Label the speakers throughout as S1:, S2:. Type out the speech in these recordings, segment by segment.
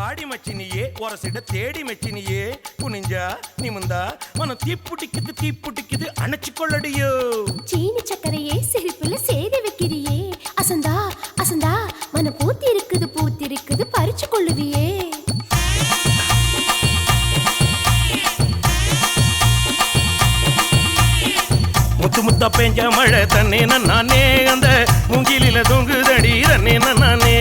S1: வாடி மச்சினியே ஒரசிட தேடி மச்சினியே குனிஞ்சா நிமிந்தா மனம் தீப்புட்டிக்குது அணைச்சு கொள்ளடியோ
S2: சீனி சக்கரையே சிரிப்புல சேதி வைக்கிறியே அசந்தா அசந்தா மனம் பூத்திருக்குது பறிச்சு கொள்ளுவியே
S1: முத்து முத்தா பெஞ்ச மழை தன்னே நானே அந்த மூங்கிலில தொங்குதடி தன்னே நானே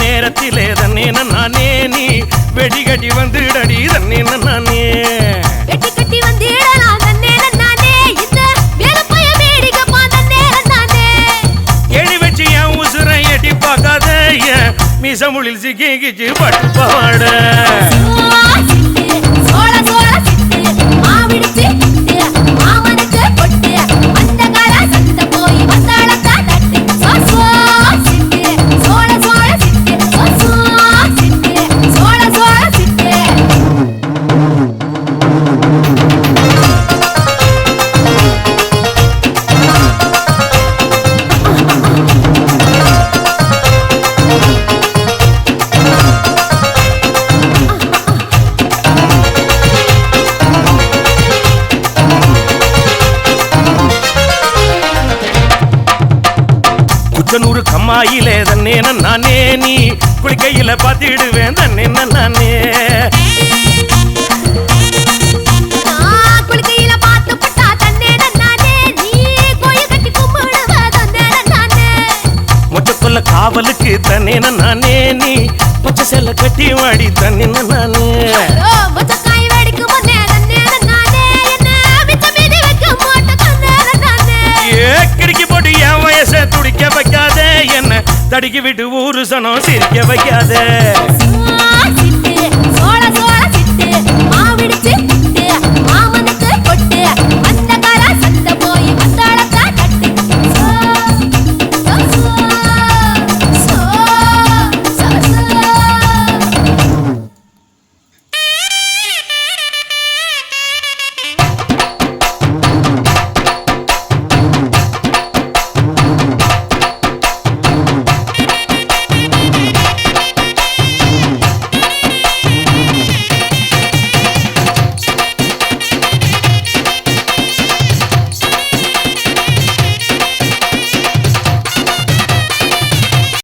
S1: நேரத்திலே தன்னே நானே நீ வெடி கட்டி வந்துடடி தன்னே நானே
S2: வெடி கட்டி வந்துடலாம் தன்னே நானே இந்த வேலப்பைய மேடிகப்பா தன்னே நானே
S1: எடி வெச்சி என் உசுரை எட்டி பார்க்காத மீசமுளில் சிக்கிச்சு பட்டு பாட
S2: சோள சோள சிட்டு மாவிடுச்சு மாமனுக்கு பொட்டு அந்த கால சத்த போய் வந்தாளத்தா தட்டி சோசோ சிட்டு சோள சோள சிட்டு சோசோ சிட்டு சோள சோள சிட்டு
S1: குச்சனூறு கம்மாயிலே தன்னே நானே நீ குளிக்கையில பாத்திடுவேன் தன்னே நானே
S2: குளிக்கையில பாத்து பட்டா தன்னே நானே நீ கோயில் கட்டி கும்பிடுவ தன்னே நானே
S1: மொச்சக்குள்ள காவலுக்கு தன்னே நானே நீ பச்சை செல்ல கட்டி வாடி தன்னே நானே
S2: மொச்சக்காய் வெடிக்கும் முன்னே தன்னே நானே என்ன மிச்ச மீதி வைக்க மாட்ட தன்னே நானே
S1: கிடுக்கி போட்டு என் வயசை துடிக்க வைக்காத என்ன தடுக்கி விட்டு ஊரு சனம் சிரிக்க வைக்காத